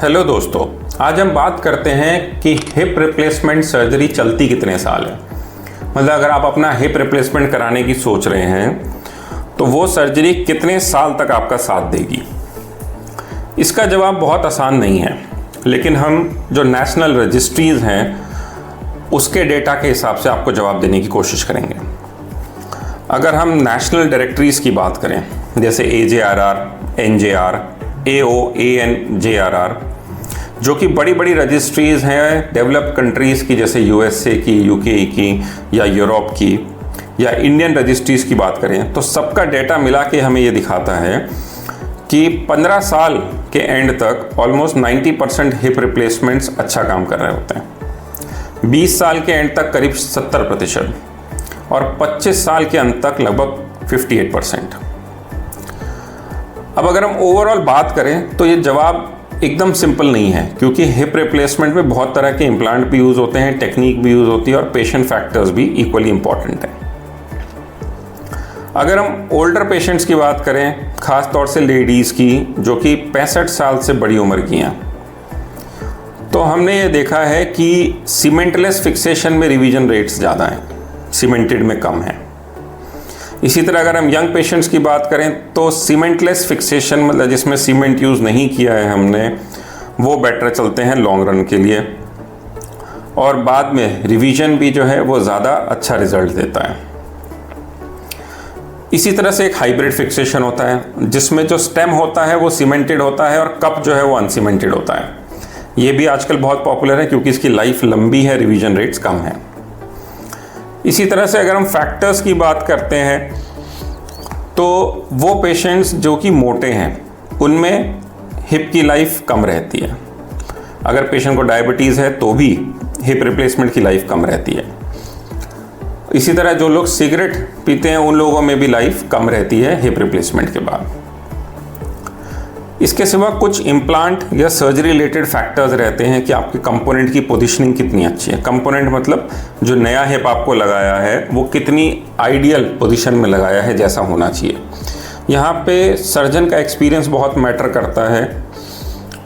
Hello दोस्तों, आज हम बात करते हैं कि हिप रिप्लेसमेंट सर्जरी चलती कितने साल है। मतलब अगर आप अपना हिप रिप्लेसमेंट कराने की सोच रहे हैं तो वो सर्जरी कितने साल तक आपका साथ देगी। इसका जवाब बहुत आसान नहीं है, लेकिन हम जो नेशनल रजिस्ट्रीज़ हैं उसके डेटा के हिसाब से आपको जवाब देने की कोशिश करेंगे। अगर हम नेशनल डायरेक्टरीज़ की बात करें, जैसे AJRR, NJR, AOANJRR, जो कि बड़ी बड़ी रजिस्ट्रीज़ हैं डेवलप्ड कंट्रीज़ की, जैसे USA की, UK की या यूरोप की, या इंडियन रजिस्ट्रीज़ की बात करें, तो सबका डेटा मिला के हमें ये दिखाता है कि 15 साल के एंड तक ऑलमोस्ट 90% हिप रिप्लेसमेंट्स अच्छा काम कर रहे होते हैं, 20 साल के एंड तक करीब 70% और 25 साल के अंत तक लगभग 58%। अब अगर हम ओवरऑल बात करें तो ये जवाब एकदम सिंपल नहीं है, क्योंकि हिप रिप्लेसमेंट में बहुत तरह के इम्प्लांट भी यूज़ होते हैं, टेक्निक भी यूज़ होती है और पेशेंट फैक्टर्स भी इक्वली इम्पॉर्टेंट हैं। अगर हम ओल्डर पेशेंट्स की बात करें, ख़ास तौर से लेडीज़ की जो कि 65 साल से बड़ी उम्र की हैं, तो हमने ये देखा है कि सीमेंटलेस फिक्सेशन में रिवीजन रेट्स ज़्यादा हैं, सीमेंटेड में कम है। इसी तरह अगर हम यंग पेशेंट्स की बात करें तो सीमेंटलेस फिक्सेशन, मतलब जिसमें सीमेंट यूज़ नहीं किया है हमने, वो बेटर चलते हैं लॉन्ग रन के लिए, और बाद में रिवीजन भी जो है वो ज़्यादा अच्छा रिजल्ट देता है। इसी तरह से एक हाइब्रिड फिक्सेशन होता है, जिसमें जो स्टेम होता है वो सीमेंटेड होता है और कप जो है वो अनसीमेंटेड होता है। ये भी आजकल बहुत पॉपुलर है क्योंकि इसकी लाइफ लंबी है, रिवीजन रेट्स कम है। इसी तरह से अगर हम फैक्टर्स की बात करते हैं तो वो पेशेंट्स जो कि मोटे हैं उनमें हिप की लाइफ कम रहती है। अगर पेशेंट को डायबिटीज़ है तो भी हिप रिप्लेसमेंट की लाइफ कम रहती है। इसी तरह जो लोग सिगरेट पीते हैं उन लोगों में भी लाइफ कम रहती है हिप रिप्लेसमेंट के बाद। इसके सिवा कुछ इम्प्लांट या सर्जरी रिलेटेड फैक्टर्स रहते हैं कि आपके कंपोनेंट की पोजीशनिंग कितनी अच्छी है। कंपोनेंट मतलब जो नया हिप आपको लगाया है वो कितनी आइडियल पोजीशन में लगाया है, जैसा होना चाहिए। यहाँ पे सर्जन का एक्सपीरियंस बहुत मैटर करता है,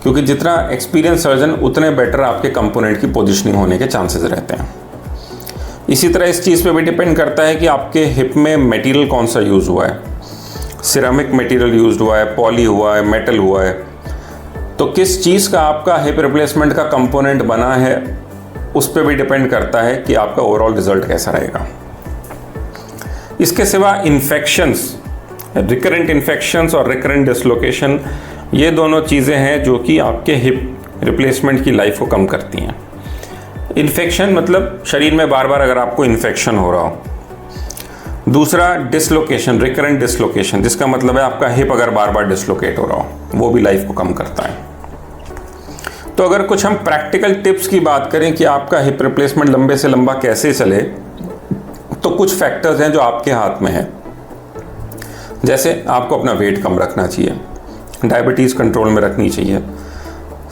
क्योंकि जितना एक्सपीरियंस सर्जन उतने बेटर आपके कंपोनेंट की पोजीशनिंग होने के चांसेस रहते हैं। इसी तरह इस चीज़ पे भी डिपेंड करता है कि आपके हिप में मटेरियल कौन सा यूज़ हुआ है, सिरेमिक मटेरियल यूज्ड हुआ है, पॉली हुआ है, मेटल हुआ है। तो किस चीज़ का आपका हिप रिप्लेसमेंट का कंपोनेंट बना है उस पर भी डिपेंड करता है कि आपका ओवरऑल रिजल्ट कैसा रहेगा। इसके सिवा इन्फेक्शंस, रिकरेंट इन्फेक्शंस और रिकरेंट डिसलोकेशन, ये दोनों चीज़ें हैं जो कि आपके हिप रिप्लेसमेंट की लाइफ को कम करती हैं। इन्फेक्शन मतलब शरीर में बार बार अगर आपको इन्फेक्शन हो रहा हो। दूसरा डिसलोकेशन, रिकरेंट डिसलोकेशन, जिसका मतलब है आपका हिप अगर बार बार डिसलोकेट हो रहा हो, वो भी लाइफ को कम करता है। तो अगर कुछ हम प्रैक्टिकल टिप्स की बात करें कि आपका हिप रिप्लेसमेंट लंबे से लंबा कैसे चले, तो कुछ फैक्टर्स हैं जो आपके हाथ में है। जैसे आपको अपना वेट कम रखना चाहिए, डायबिटीज़ कंट्रोल में रखनी चाहिए,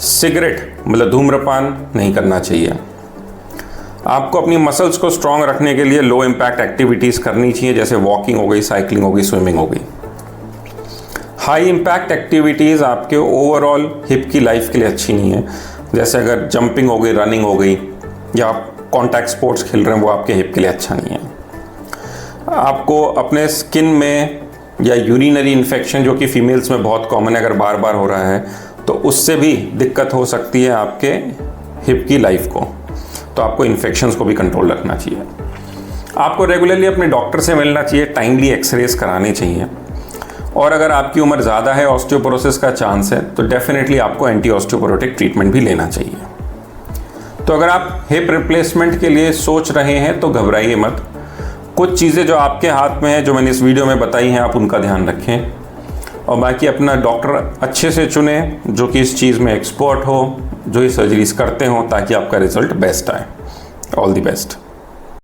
सिगरेट मतलब धूम्रपान नहीं करना चाहिए, आपको अपनी मसल्स को स्ट्रॉन्ग रखने के लिए लो इम्पैक्ट एक्टिविटीज़ करनी चाहिए, जैसे वॉकिंग हो गई, साइकिलिंग हो गई, स्विमिंग हो गई। हाई इम्पैक्ट एक्टिविटीज़ आपके ओवरऑल हिप की लाइफ के लिए अच्छी नहीं है, जैसे अगर जंपिंग हो गई, रनिंग हो गई, या आप कॉन्टैक्ट स्पोर्ट्स खेल रहे हैं, वो आपके हिप के लिए अच्छा नहीं है। आपको अपने स्किन में या यूरिनरी इन्फेक्शन, जो कि फीमेल्स में बहुत कॉमन है, अगर बार बार हो रहा है तो उससे भी दिक्कत हो सकती है आपके हिप की लाइफ को। तो आपको इन्फेक्शंस को भी कंट्रोल रखना चाहिए। आपको रेगुलरली अपने डॉक्टर से मिलना चाहिए, टाइमली एक्सरेज कराने चाहिए, और अगर आपकी उम्र ज़्यादा है, ऑस्टियोपोरोसिस का चांस है, तो डेफिनेटली आपको एंटी ऑस्टियोपोरोटिक ट्रीटमेंट भी लेना चाहिए। तो अगर आप हिप रिप्लेसमेंट के लिए सोच रहे हैं तो घबराइए मत। कुछ चीज़ें जो आपके हाथ में हैं, जो मैंने इस वीडियो में बताई हैं, आप उनका ध्यान रखें, और बाकी अपना डॉक्टर अच्छे से चुनें जो कि इस चीज़ में एक्सपर्ट हो, जो ये सर्जरीज करते हों, ताकि आपका रिजल्ट बेस्ट आए। All the best.